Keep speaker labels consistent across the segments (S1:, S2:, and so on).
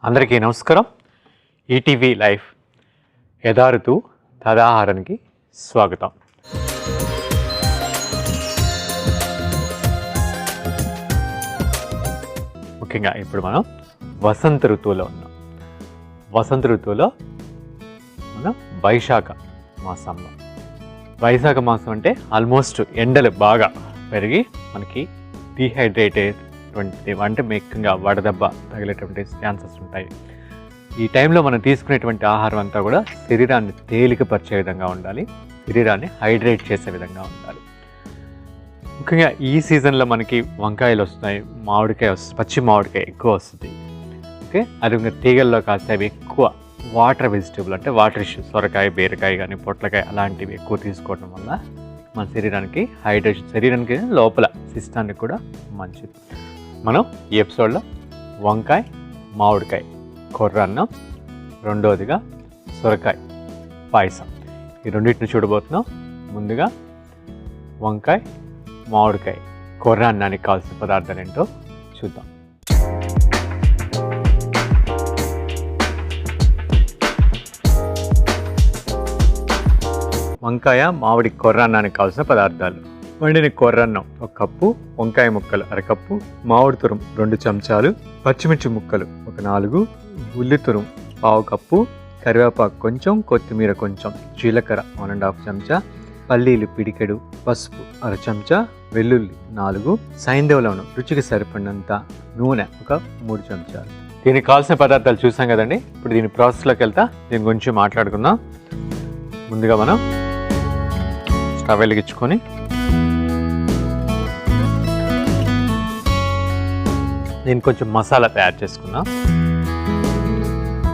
S1: అందరికీ నమస్కారం. ETV life యథారుతు తదాహారానికి స్వాగతం. ముఖ్యంగా ఇప్పుడు మనం వసంత ఋతువులో ఉన్నాం. వసంత ఋతువులో మనం వైశాఖ మాసంలో. వైశాఖ మాసం అంటే ఆల్మోస్ట్ ఎండలు బాగా పెరిగి మనకి డీహైడ్రేటెడ్ అంటే ముఖ్యంగా వడదెబ్బ తగిలేటువంటి ఛాన్సెస్ ఉంటాయి. ఈ టైంలో మనం తీసుకునేటువంటి ఆహారం అంతా కూడా శరీరాన్ని తేలికపరిచే విధంగా ఉండాలి, శరీరాన్ని హైడ్రేట్ చేసే విధంగా ఉండాలి. ముఖ్యంగా ఈ సీజన్లో మనకి వంకాయలు వస్తున్నాయి, మామిడికాయ వస్తుంది, పచ్చి మామిడికాయ ఎక్కువ వస్తుంది. ఓకే, అది తీగల్లో కాసేవి ఎక్కువ వాటర్ వెజిటేబుల్ అంటే వాటర్ ఇష్యూ, సొరకాయ, బీరకాయ కానీ పొట్లకాయ అలాంటివి ఎక్కువ తీసుకోవడం వల్ల మన శరీరానికి హైడ్రేషన్, శరీరానికి లోపల సిస్టానికి కూడా మంచిది. మనం ఈ ఎపిసోడ్లో వంకాయ, మామిడికాయ కొర్ర అన్నం, రెండవదిగా సొరకాయ పాయసం, ఈ రెండింటిని చూడబోతున్నాం. ముందుగా వంకాయ, మామిడికాయ కొర్ర అన్నానికి కావాల్సిన పదార్థాలు ఏంటో చూద్దాం. వంకాయ, మామిడి కొర్ర అన్నానికి కావాల్సిన పదార్థాలు: వండిన కొర్రన్నం 1 కప్పు, వంకాయ ముక్కలు 1/2 కప్పు, మామిడి తురుము 2 చెంచాలు, పచ్చిమిర్చి ముక్కలు 4, ఉల్లి తురుము 1/2 కప్పు, కరివేపాకు కొంచెం, కొత్తిమీర కొంచెం, జీలకర్ర 1½ చెంచా, పల్లీలు పిడికెడు, పసుపు 1/2 చెంచా, వెల్లుల్లి 4, సైంధవ లవణం రుచికి సరిపడినంత, నూనె 3 చెంచాలు. దీనికి కావాల్సిన పదార్థాలు చూసాం కదండి. ఇప్పుడు దీని ప్రాసెస్లోకి వెళ్తా దీని గురించి మాట్లాడుకుందాం. ముందుగా మనం స్టవ్ వెలిగించుకొని నేను కొంచెం మసాలా తయారు చేసుకున్నా.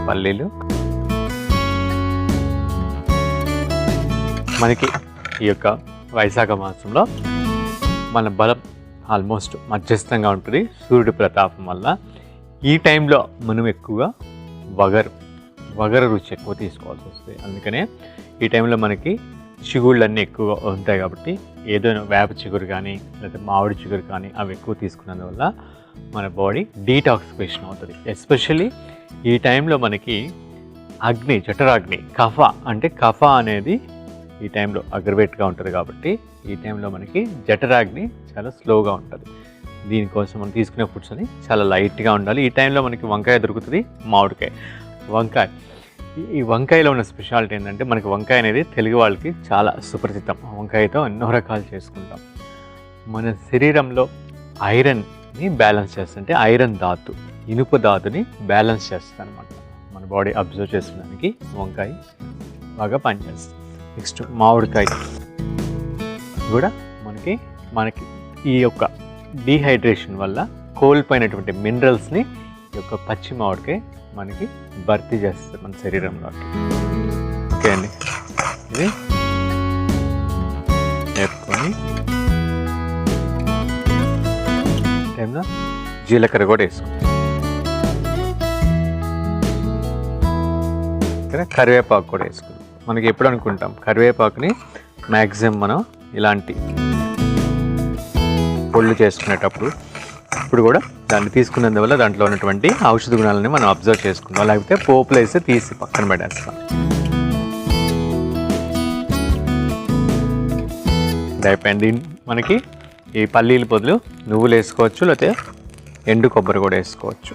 S1: పల్లీలు, మనకి ఈ యొక్క వైశాఖ మాసంలో మన బలం ఆల్మోస్ట్ మధ్యస్థంగా ఉంటుంది సూర్యుడి ప్రతాపం వల్ల. ఈ టైంలో మనం ఎక్కువగా వగరు రుచి ఎక్కువ తీసుకోవాల్సి వస్తుంది. అందుకనే ఈ టైంలో మనకి చిగుళ్ళన్నీ ఎక్కువగా ఉంటాయి కాబట్టి ఏదైనా వేప చిగురు కానీ లేదా మామిడి చిగురు కానీ అవి ఎక్కువ తీసుకున్నందువల్ల మన బాడీ డీటాక్సిఫికేషన్ అవుతుంది. ఎస్పెషల్లీ ఈ టైంలో మనకి అగ్ని, జఠరాగ్ని, కఫ అనేది ఈ టైంలో అగ్రవేట్గా ఉంటుంది కాబట్టి ఈ టైంలో మనకి జఠరాగ్ని చాలా స్లోగా ఉంటుంది. దీనికోసం మనం తీసుకునే ఫుడ్స్ అని చాలా లైట్గా ఉండాలి. ఈ టైంలో మనకి వంకాయ దొరుకుతుంది, మామిడికాయ. ఈ వంకాయలో ఉన్న స్పెషాలిటీ ఏంటంటే మనకి వంకాయ అనేది తెలుగు వాళ్ళకి చాలా సుపరిచితం. వంకాయతో ఎన్నో రకాలు చేసుకుంటాం. మన శరీరంలో ఐరన్ని బ్యాలెన్స్ చేస్తుంటే ఐరన్ ధాతు, ఇనుప ధాతుని బ్యాలెన్స్ చేస్తుంది అనమాట. మన బాడీ అబ్జర్వ్ చేసుకోవడానికి వంకాయ బాగా పనిచేస్తుంది. నెక్స్ట్ మామిడికాయ కూడా మనకి ఈ యొక్క డీహైడ్రేషన్ వల్ల కోల్పోయినటువంటి మినరల్స్ని ఈ యొక్క పచ్చి మామిడికాయ మనకి భర్తీ చేస్తుంది మన శరీరంలోకి. ఓకే అండి, ఇది వేపుకొని టైంలో జీలకర్ర కూడా వేసుకుంటాం. ఇక్కడ కరివేపాకు కూడా వేసుకుంటాం. మనకి ఎప్పుడు అనుకుంటాం కరివేపాకుని మ్యాక్సిమం మనం ఇలాంటి పొళ్ళు చేసుకునేటప్పుడు ఇప్పుడు కూడా దాన్ని తీసుకున్నందువల్ల దాంట్లో ఉన్నటువంటి ఔషధ గుణాలని మనం అబ్జర్వ్ చేసుకుంటాం. లేకపోతే పోపులు వేస్తే తీసి పక్కన పెట్టేస్తాం. అయిపోయింది. మనకి ఈ పల్లీల బదులు నువ్వులు వేసుకోవచ్చు, లేకపోతే ఎండు కొబ్బరి కూడా వేసుకోవచ్చు.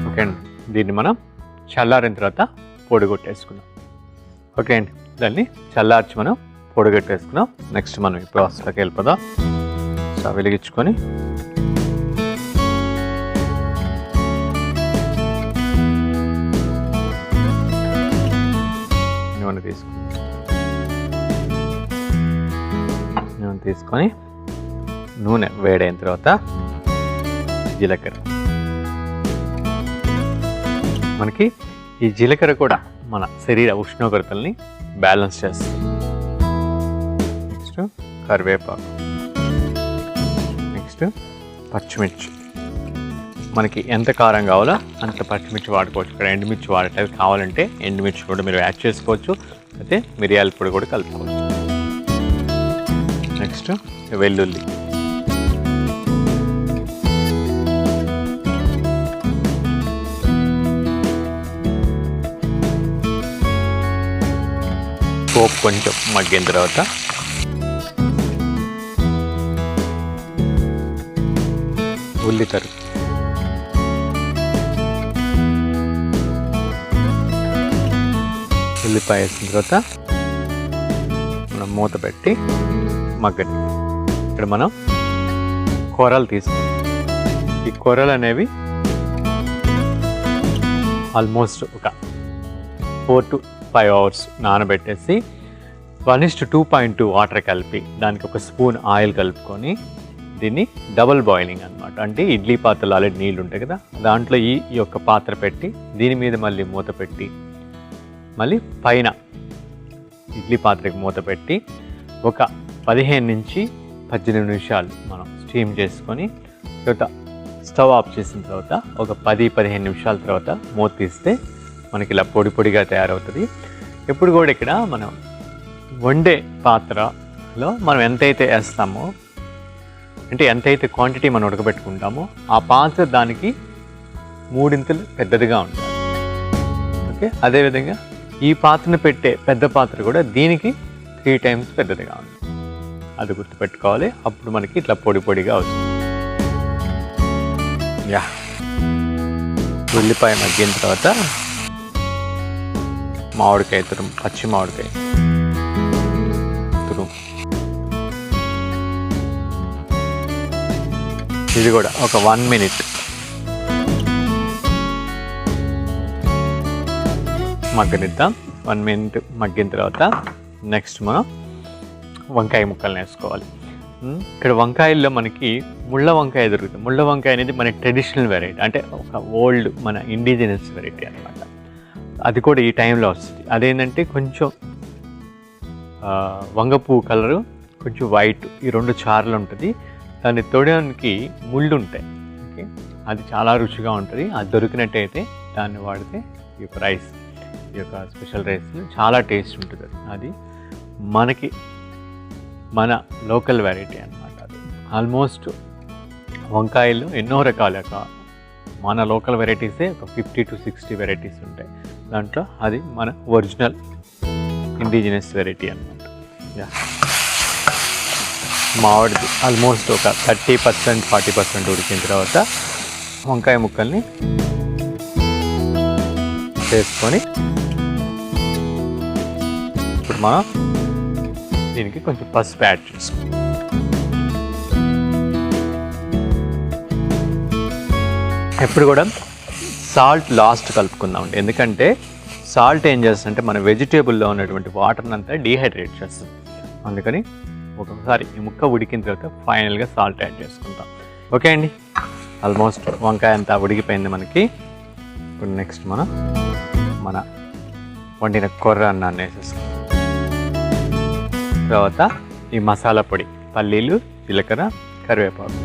S1: ఓకే అండి, దీన్ని మనం చల్లారిన తర్వాత పొడిగొట్టేసుకున్నాం. ఓకే అండి, దాన్ని చల్లార్చి మనం పొడిగొట్టేసుకున్నాం. నెక్స్ట్ మనం ఈ ప్రాసెస్లోకి వెళ్ళిపోదాం. స్టవ్ వెలిగించుకొని నూనె తీసుకొని నూనె వేడైన తర్వాత జీలకర్ర. మనకి ఈ జీలకర్ర కూడా మన శరీర ఉష్ణోగ్రతల్ని బ్యాలెన్స్ చేస్తుంది. నెక్స్ట్ కరివేపాకు, నెక్స్ట్ పచ్చిమిర్చి. మనకి ఎంత కారం కావాలో అంత పచ్చిమిర్చి వాడుకోవచ్చు. ఇక్కడ ఎండుమిర్చి వాడేటవి కావాలంటే ఎండుమిర్చి కూడా మీరు యాడ్ చేసుకోవచ్చు, అయితే మిరియాల పొడి కూడా కలుపుకోవచ్చు. నెక్స్ట్ వెల్లుల్లి, పోపు కొంచెం మగ్గిన తర్వాత ఉల్లి తరుగు, ఉల్లిపాయ వేసిన తర్వాత మనం మూత పెట్టి మగ్గని. ఇక్కడ మనం కూరలు తీసుకుంటాం. ఈ కూరలు అనేవి ఆల్మోస్ట్ ఒక 4 to 5 hours నానబెట్టేసి 1:2.2 వాటర్ కలిపి దానికి ఒక స్పూన్ ఆయిల్ కలుపుకొని దీన్ని డబుల్ బాయిలింగ్ అనమాట. అంటే ఇడ్లీ పాత్రలో ఆల్రెడీ నీళ్ళు ఉంటాయి కదా, దాంట్లో ఈ యొక్క పాత్ర పెట్టి దీని మీద మళ్ళీ మూత పెట్టి మళ్ళీ పైన ఇడ్లీ పాత్రకి మూత పెట్టి ఒక 15 నుంచి 18 నిమిషాలు మనం స్టీమ్ చేసుకొని తర్వాత స్టవ్ ఆఫ్ చేసిన తర్వాత ఒక 10-15 నిమిషాల తర్వాత మూత తీస్తే మనకి ఇలా పొడి పొడిగా తయారవుతుంది. ఎప్పుడు కూడా ఇక్కడ మనం వండే పాత్రలో మనం ఎంతైతే వేస్తామో, అంటే ఎంతైతే క్వాంటిటీ మనం ఉడకబెట్టుకుంటామో ఆ పాత్ర దానికి 3 ఇంతలు పెద్దదిగా ఉంటుంది. ఓకే, అదేవిధంగా ఈ పాత్రను పెట్టే పెద్ద పాత్ర కూడా దీనికి 3 times పెద్దదిగా ఉంది. అది గుర్తుపెట్టుకోవాలి. అప్పుడు మనకి ఇట్లా పొడి పొడిగా వస్తుంది. యా, ఉల్లిపాయ మగ్గిన తర్వాత మామిడికాయ తురుము, పచ్చి మామిడికాయ తురుము, ఇది కూడా ఒక 1 minute మగ్గనిద్దాం. 1 minute మగ్గిన తర్వాత నెక్స్ట్ మనం వంకాయ ముక్కల్ని వేసుకోవాలి. ఇక్కడ వంకాయల్లో మనకి ముళ్ళ వంకాయ దొరుకుతుంది. ముళ్ళ వంకాయ అనేది మన ట్రెడిషనల్ వెరైటీ, అంటే ఒక ఓల్డ్ మన ఇండిజినస్ వెరైటీ అనమాట. అది కూడా ఈ టైంలో వస్తుంది. అదేంటంటే కొంచెం వంగపువ్వు కలరు, కొంచెం వైట్, ఈ 2 చార్లు ఉంటుంది. దాన్ని తోడడానికి ముళ్ళు ఉంటాయి. ఓకే, అది చాలా రుచిగా ఉంటుంది. అది దొరికినట్టయితే దాన్ని వాడితే ఈ యొక్క రైస్, ఈ యొక్క స్పెషల్ రైస్ చాలా టేస్ట్ ఉంటుంది. అది మనకి మన లోకల్ వెరైటీ అనమాట. అది ఆల్మోస్ట్ వంకాయలు ఎన్నో రకాల మన లోకల్ వెరైటీసే ఒక 50 to 60 వెరైటీస్ ఉంటాయి. దాంట్లో అది మన ఒరిజినల్ ఇండిజినస్ వెరైటీ అనమాట. మామిడిది ఆల్మోస్ట్ ఒక 30% 40% ఉడికిన తర్వాత వంకాయ ముక్కల్ని చేసుకొని ఇప్పుడు మనం దీనికి కొంచెం పసుపు యాడ్ చేసుకోండి. ఎప్పుడు కూడా సాల్ట్ లాస్ట్ కలుపుకుందామండి. ఎందుకంటే సాల్ట్ ఏం చేస్తుందంటే మన వెజిటేబుల్లో ఉన్నటువంటి వాటర్ని అంతా డీహైడ్రేట్ చేస్తుంది. అందుకని ఒకసారి ఈ ముక్క ఉడికిన తర్వాత ఫైనల్గా సాల్ట్ యాడ్ చేసుకుంటాం. ఓకే అండి, ఆల్మోస్ట్ వంకాయ అంతా ఉడికిపోయింది మనకి. ఇప్పుడు నెక్స్ట్ మనం మన వండిన కొర్ర అన్నాన్ని వేసేసుకుంటాం. తర్వాత ఈ మసాలా పొడి, పల్లీలు, జీలకర్ర, కరివేపాకు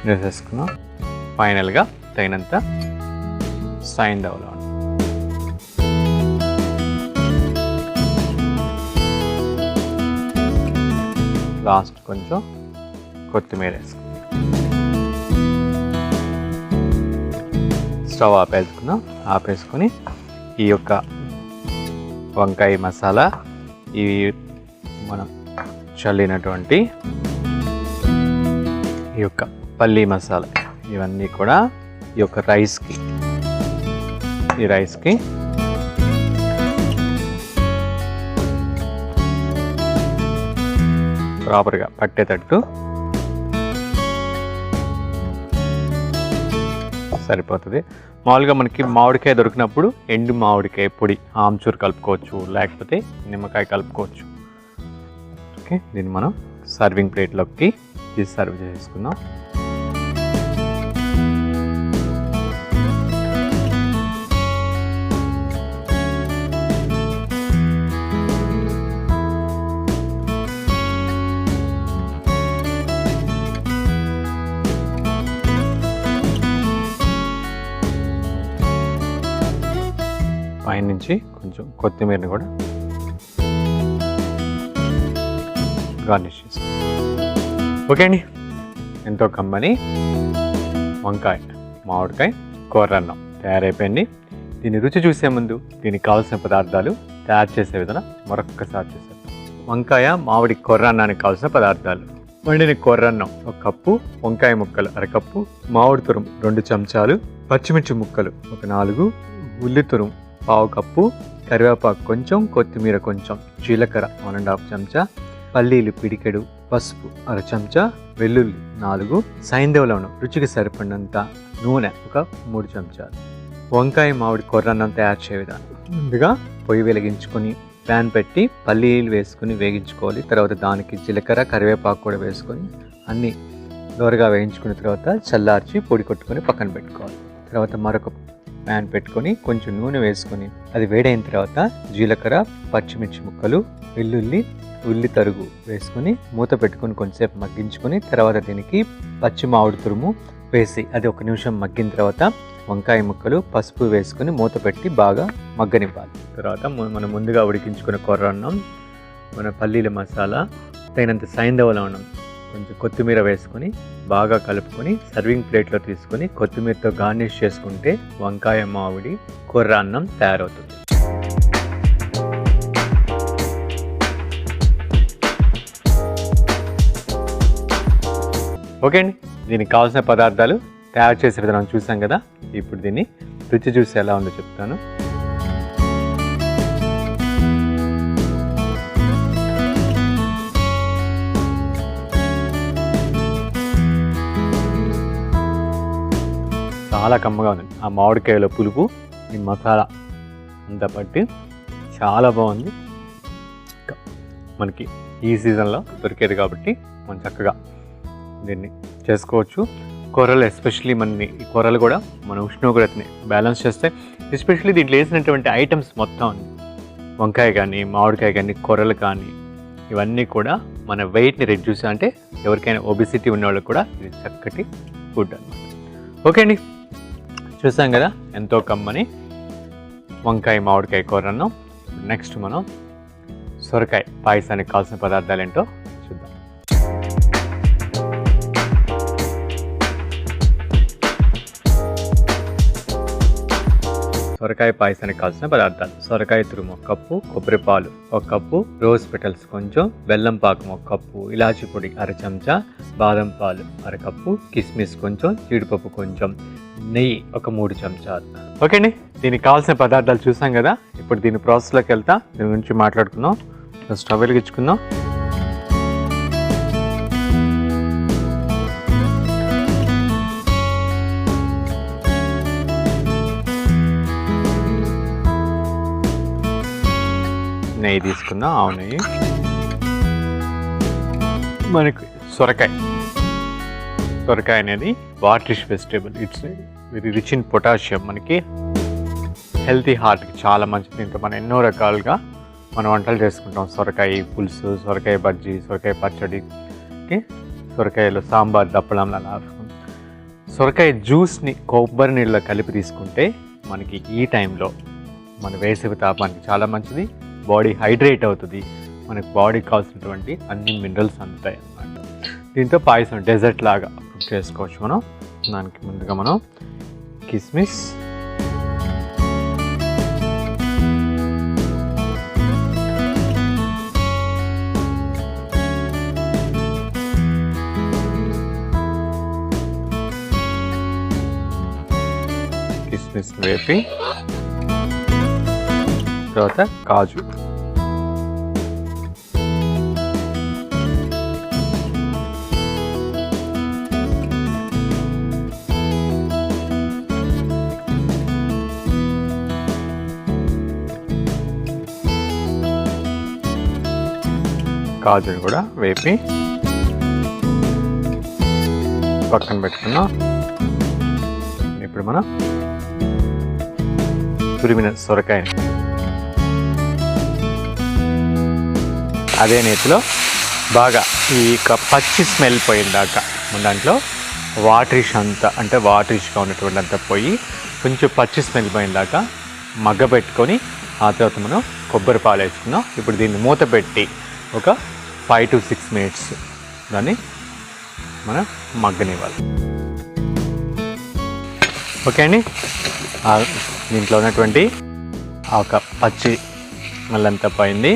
S1: వేసేసుకున్నాం. ఫైనల్గా తగినంత సైంధవ లవణం, లాస్ట్ కొంచెం కొత్తిమీర వేసుకున్నాం. స్టవ్ ఆపేసుకొని ఈ యొక్క వంకాయ మసాలా, ఇవి మనం చల్లినటువంటి ఈ యొక్క పల్లీ మసాలా, ఇవన్నీ కూడా ఈ యొక్క రైస్కి ప్రాపర్గా పట్టేటట్టు సరిపోతుంది. మామూలుగా మనకి మామిడికాయ దొరికినప్పుడు ఎండు మామిడికాయ పొడి, ఆమ్చూర్ కలుపుకోవచ్చు, లేకపోతే నిమ్మకాయ కలుపుకోవచ్చు. ఓకే, దీన్ని మనం సర్వింగ్ ప్లేట్లోకి తీసి సర్వ్ చేసుకుందాం. పైనుంచి కొంచెం కొత్తిమీరని కూడా గార్నిష్ చేస్తాం. ఓకే అండి, ఎంతో కమ్మని వంకాయ మామిడికాయ కూరన్నం తయారైపోయింది. దీన్ని రుచి చూసే ముందు దీనికి కావాల్సిన పదార్థాలు తయారు చేసే విధానం మరొక్కసారి చూసేద్దాం. వంకాయ మామిడి కూరన్నానికి కావాల్సిన పదార్థాలు: వండిన కూరన్నం 1 కప్పు, వంకాయ ముక్కలు 1/2 కప్పు, మామిడి తురుము 2 చెంచాలు, పచ్చిమిర్చి ముక్కలు 4, ఉల్లి తురుము 1/2 కప్పు, కరివేపాకు కొంచెం, కొత్తిమీర కొంచెం, జీలకర్ర 1½ చెంచా, పల్లీలు పిడికెడు, పసుపు 1/2 చెంచా, వెల్లుల్లి 4, సైంధవ లవణం రుచికి సరిపడినంత, నూనె 3 చెంచాలు. వంకాయ మామిడి కూరన్నం తయారు చేయ విధానం: ముందుగా పొయ్యి వెలిగించుకొని ప్యాన్ పెట్టి పల్లీలు వేసుకొని వేగించుకోవాలి. తర్వాత దానికి జీలకర్ర కరివేపాకు కూడా వేసుకొని అన్నీ దోరగా వేయించుకున్న తర్వాత చల్లార్చి పొడి కొట్టుకొని పక్కన పెట్టుకోవాలి. తర్వాత మరొక ప్యాన్ పెట్టుకొని కొంచెం నూనె వేసుకొని అది వేడైన తర్వాత జీలకర్ర, పచ్చిమిర్చి ముక్కలు, వెల్లుల్లి, ఉల్లి తరుగు వేసుకొని మూత పెట్టుకొని కొంచెంసేపు మగ్గించుకొని తర్వాత దీనికి పచ్చి మామిడి తురుము వేసి అది 1 నిమిషం మగ్గిన తర్వాత వంకాయ ముక్కలు, పసుపు వేసుకొని మూత పెట్టి బాగా మగ్గనివ్వాలి. తర్వాత మనం ముందుగా ఉడికించుకున్న కూరన్నం, మన పల్లీల మసాలా, తగినంత సైంధవ లవణం, కొంచెం కొత్తిమీర వేసుకొని బాగా కలుపుకొని సర్వింగ్ ప్లేట్లో తీసుకొని కొత్తిమీరతో గార్నిష్ చేసుకుంటే వంకాయ మామిడి కూరన్నం తయారవుతుంది. ఓకే అండి, దీనికి కావాల్సిన పదార్థాలు తయారు చేసే విధానం చూసాం కదా. ఇప్పుడు దీన్ని రుచి చూసి ఎలా ఉందో చెప్తాను. చాలా కమ్మగా ఉంది. ఆ మామిడికాయలో పులుపు, ఈ మసాలా అంతా పట్టి చాలా బాగుంది. మనకి ఈ సీజన్లో దొరికేది కాబట్టి మనం చక్కగా దీన్ని చేసుకోవచ్చు. కూరలు ఎస్పెషల్లీ ఈ కూరలు కూడా మన ఉష్ణోగ్రతని బ్యాలెన్స్ చేస్తాయి. ఎస్పెషల్లీ దీంట్లో వేసినటువంటి ఐటమ్స్ మొత్తం వంకాయ కానీ మామిడికాయ కానీ కూరలు కానీ ఇవన్నీ కూడా మన వెయిట్ని రెడ్యూస్, అంటే ఎవరికైనా ఒబిసిటీ ఉన్న వాళ్ళకి కూడా ఇది చక్కటి ఫుడ్ అన్నమాట. ఓకే అండి, చూసాం కదా ఎంతో కమ్మని వంకాయ మామిడికాయ కూరన్నం. నెక్స్ట్ మనం సొరకాయ పాయసానికి కావాల్సిన పదార్థాలు ఏంటో చూద్దాం. సొరకాయ పాయసానికి కావాల్సిన పదార్థాలు: సొరకాయ తురుము 1 కప్పు, కొబ్బరి పాలు 1 కప్పు, రోజ్ పెటల్స్ కొంచెం, బెల్లం పాకం 1 కప్పు, ఇలాచి పొడి 1/2 చెంచా, బాదం పాలు 1/2 కప్పు, కిస్మిస్ కొంచెం, జీడిపప్పు కొంచెం, నెయ్యి 3 చెంచాలు. ఓకే అండి, దీనికి కావాల్సిన పదార్థాలు చూసాం కదా. ఇప్పుడు దీని ప్రాసెస్లోకి వెళ్తా, దీని గురించి మాట్లాడుకుందాం. స్టవ్ వెలిగించుకుందాం. నెయ్యి తీసుకుందాం, ఆవు నెయ్యి. మనకి సొరకాయ అనేది వాటరిష్ vegetable. It's very rich in potassium. మనకి హెల్తీ హార్ట్కి చాలా మంచిది. దీంతో మనం ఎన్నో రకాలుగా మనం వంటలు చేసుకుంటాం. సొరకాయ పులుసు, సొరకాయ బజ్జీ, సొరకాయ పచ్చడి, సొరకాయలో సాంబార్, దప్పడం అలా. సొరకాయ జ్యూస్ని కొబ్బరి నీళ్ళలో కలిపి తీసుకుంటే మనకి ఈ టైంలో మన వేసవి తాపానికి చాలా మంచిది. బాడీ హైడ్రేట్ అవుతుంది, మనకు బాడీకి కావాల్సినటువంటి అన్ని మినరల్స్ అందుతాయి అన్నమాట. దీంతో పాయసం డెజర్ట్ లాగా చేసుకోవచ్చు మనం. దానికి ముందుగా మనం కిస్మిస్, వేపి తర్వాత కాజు, కాజుని కూడా వేపి పక్కన పెట్టుకున్నాం. ఇప్పుడు మనం తురిమిన సొరకాయని అదే నేతిలో బాగా ఈ పచ్చి స్మెల్ పోయిందాక మన దాంట్లో వాటరిష్ అంతా, అంటే వాటరిష్గా ఉన్నటువంటి అంతా పోయి కొంచెం పచ్చి స్మెల్ పోయిందాక మగ్గబెట్టుకొని ఆ తర్వాత మనం కొబ్బరి పాలు వేసుకున్నాం. ఇప్పుడు దీన్ని మూత పెట్టి ఒక 5 to 6 minutes దాన్ని మనం మగ్గనివ్వాలి. ఓకే అండి, దీంట్లో ఉన్నటువంటి ఒక పచ్చి మళ్ళంతా పోయింది.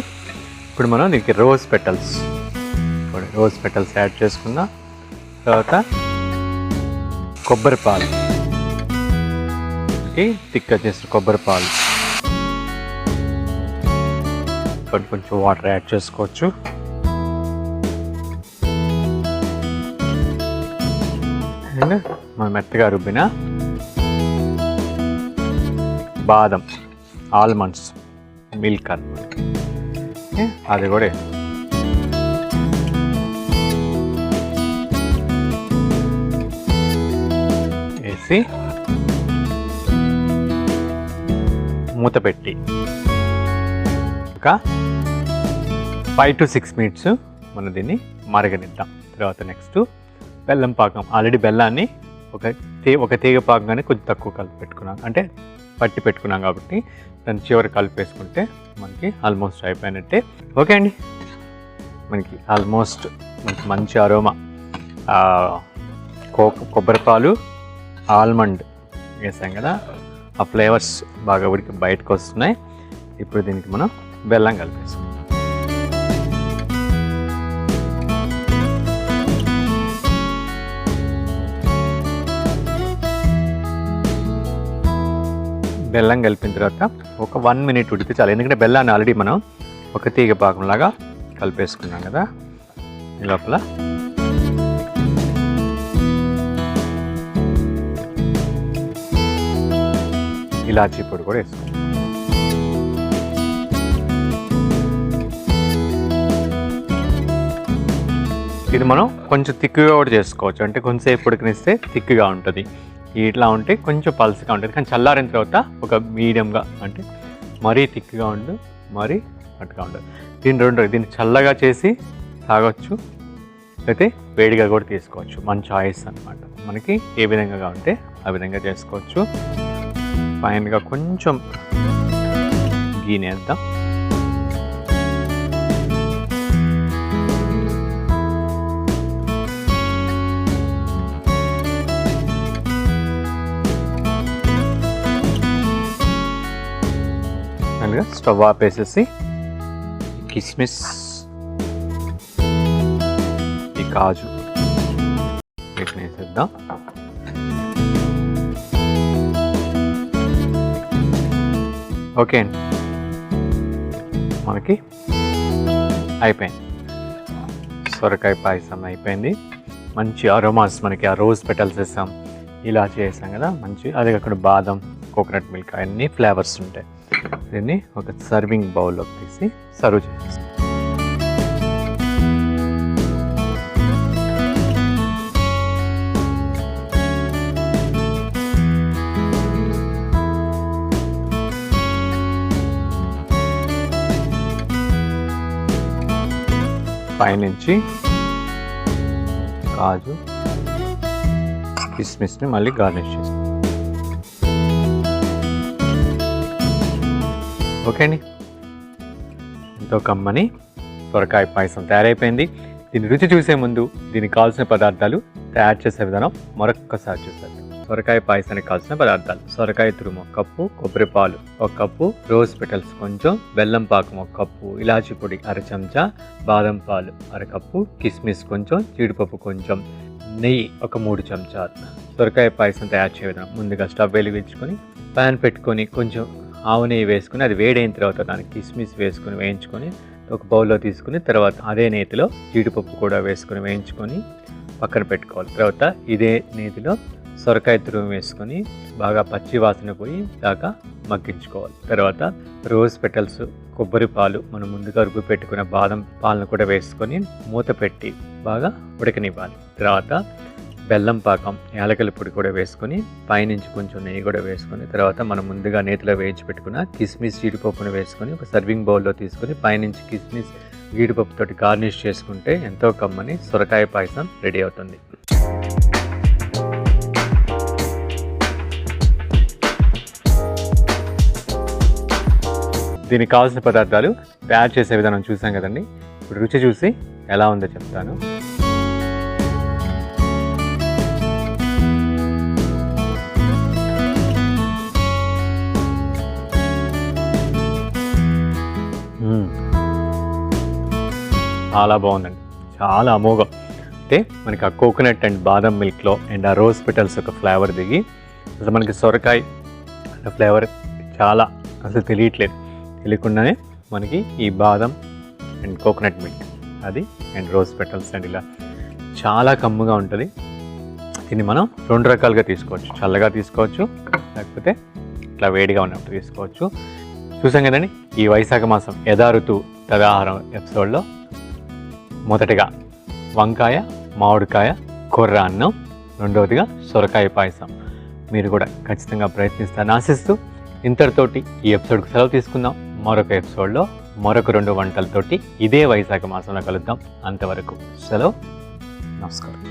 S1: ఇప్పుడు మనం దీనికి రోజ్ పెటల్స్ యాడ్ చేసుకుందాం. తర్వాత కొబ్బరి పాలు, థిక్గా చేసిన కొబ్బరి పాలు, కొంచెం వాటర్ యాడ్ చేసుకోవచ్చు. అండ్ మనం మెత్తగా రుబ్బిన బాదం, ఆల్మండ్స్, మిల్క్ అన్నమాట, అది కూడా వేసి మూత పెట్టి ఒక 5 to 6 minutes మనం దీన్ని మరగనిద్దాం. తర్వాత నెక్స్ట్ బెల్లం పాకం. ఆల్రెడీ బెల్లాన్ని ఒక తీగ పాకంగానే కొంచెం తక్కువ కలిపి పెట్టుకున్నాం, అంటే పట్టి పెట్టుకున్నాం కాబట్టి దాన్ని చివరి కలిపేసుకుంటే మనకి ఆల్మోస్ట్ అయిపోయినట్టే. ఓకే అండి, మనకి ఆల్మోస్ట్ మంచి అరోమా, కొబ్బరి పాలు, ఆల్మండ్ వేసాం కదా, ఆ ఫ్లేవర్స్ బాగా ఉడికి బయటకు వస్తున్నాయి. ఇప్పుడు దీనికి మనం బెల్లం కలిపేసాం. బెల్లం కలిపిన తర్వాత ఒక 1 minute ఉడికితే చాలు, ఎందుకంటే బెల్లాన్ని ఆల్రెడీ మనం ఒక తీగ పాకంలాగా కలిపేసుకున్నాం కదా. ఈ లోపల ఇలాచీ పొడి కూడా వేసుకోండి. ఇది మనం కొంచెం థిక్గా కూడా చేసుకోవచ్చు, అంటే కొంచెంసేపు ఉడికనిస్తే థిక్గా ఉంటుంది. ఇట్లా ఉంటే కొంచెం పల్స్గా ఉంటుంది, కానీ చల్లారిన తర్వాత ఒక మీడియంగా, అంటే మరీ థిక్గా ఉండు, మరీ అట్టుగా ఉండదు. దీన్ని చల్లగా చేసి తాగొచ్చు, అయితే వేడిగా కూడా తీసుకోవచ్చు. మన చాయిస్ అన్నమాట, మనకి ఏ విధంగా ఉంటే ఆ విధంగా చేసుకోవచ్చు. ఫైన్గా కొంచెం గీనేద్దాం. స్టవ్ ఆపేసేసి కిస్మిస్, ఈ కాజు వీటిని వేసేద్దాం. ఓకే అండి, మనకి అయిపోయింది, సొరకాయ పాయసం అయిపోయింది. మంచి అరోమాస్, మనకి ఆ రోజ్ పెటల్స్ వేసాం, ఇలాచీ వేసాం కదా, మంచి అదే అక్కడ బాదం, కోకోనట్ మిల్క్, అన్ని ఫ్లేవర్స్ ఉంటాయి. దీన్ని ఒక సర్వింగ్ బౌల్లోకి తీసి సర్వ్ చేసేస్తాం. పైనుంచి కాజు, కిస్మిస్ని మళ్ళీ గార్నిష్ చేస్తాం. ఓకే అండి, ఎంతో కమ్మని సొరకాయ పాయసం తయారైపోయింది. దీని రుచి చూసే ముందు దీనికి కావాల్సిన పదార్థాలు, తయారు చేసే విధానం మరొక్కసారి చూసేద్దాం. సొరకాయ పాయసానికి కావాల్సిన పదార్థాలు: సొరకాయ తురుము 1 కప్పు, కొబ్బరి పాలు 1 కప్పు, రోజ్ పెటల్స్ కొంచెం, బెల్లం పాకం 1 కప్పు, ఇలాచి పొడి 1/2 చెంచా, బాదం పాలు 1/2 కప్పు, కిస్మిస్ కొంచెం, జీడిపప్పు కొంచెం, నెయ్యి 3 చెంచాలు. సొరకాయ పాయసం తయారు చేయ విధానం: ముందుగా స్టవ్ వెలిగించుకొని ప్యాన్ పెట్టుకొని కొంచెం ఆవు నెయ్యి వేసుకుని, అది వేడైన తర్వాత దానికి కిస్మిస్ వేసుకొని వేయించుకొని ఒక బౌల్లో తీసుకుని, తర్వాత అదే నేతిలో జీడిపప్పు కూడా వేసుకొని వేయించుకొని పక్కన పెట్టుకోవాలి. తర్వాత ఇదే నేతిలో సొరకాయ తురుము వేసుకొని బాగా పచ్చి వాసన పోయి దాకా మగ్గించుకోవాలి. తర్వాత రోజ్ పెటల్స్, కొబ్బరి పాలు, మనం ముందుగా రుబ్బి పెట్టుకున్న బాదం పాలను కూడా వేసుకొని మూత పెట్టి బాగా ఉడకనివ్వాలి. తర్వాత బెల్లం పాకం, యాలకుల పొడి కూడా వేసుకొని పైనుంచి కొంచెం నెయ్యి కూడా వేసుకొని, తర్వాత మనం ముందుగా నేతిలో వేయించి పెట్టుకున్న కిస్మిస్, జీడిపప్పును వేసుకొని ఒక సర్వింగ్ బౌల్లో తీసుకొని పైనుంచి కిస్మిస్, జీడిపప్పుతోటి గార్నిష్ చేసుకుంటే ఎంతో కమ్మని సొరకాయ పాయసం రెడీ అవుతుంది. దీనికి కావాల్సిన పదార్థాలు తయారు చేసే విధానం చూసాం కదండి. ఇప్పుడు రుచి చూసి ఎలా ఉందో చెప్తాను. చాలా బాగుందండి, చాలా అమోఘం. అంటే మనకి ఆ కోకోనట్ అండ్ బాదం మిల్క్లో అండ్ ఆ రోజ్ పెటల్స్ యొక్క ఫ్లేవర్ దిగి అసలు మనకి సొరకాయ ఫ్లేవర్ చాలా అసలు తెలియకుండానే మనకి ఈ బాదం అండ్ కోకోనట్ మిల్క్ అది అండ్ రోజ్ పెటల్స్ అండ్ ఇలా చాలా కమ్ముగా ఉంటుంది. దీన్ని మనం 2 రకాలుగా తీసుకోవచ్చు, చల్లగా తీసుకోవచ్చు, లేకపోతే ఇట్లా వేడిగా ఉన్నప్పుడు తీసుకోవచ్చు. చూసాం కదండి, ఈ వైశాఖ మాసం యథా ఋతువు తదాహారం ఎపిసోడ్లో మొదటిగా వంకాయ, మామిడికాయ, కొర్ర అన్నం, రెండవదిగా సొరకాయ పాయసం. మీరు కూడా ఖచ్చితంగా ప్రయత్నిస్తారని ఆశిస్తూ ఇంతటితోటి ఈ ఎపిసోడ్కి సెలవు తీసుకుందాం. మరొక ఎపిసోడ్లో మరొక 2 వంటలతోటి ఇదే వైశాఖ మాసంలో కలుద్దాం. అంతవరకు సెలవు, నమస్కారం.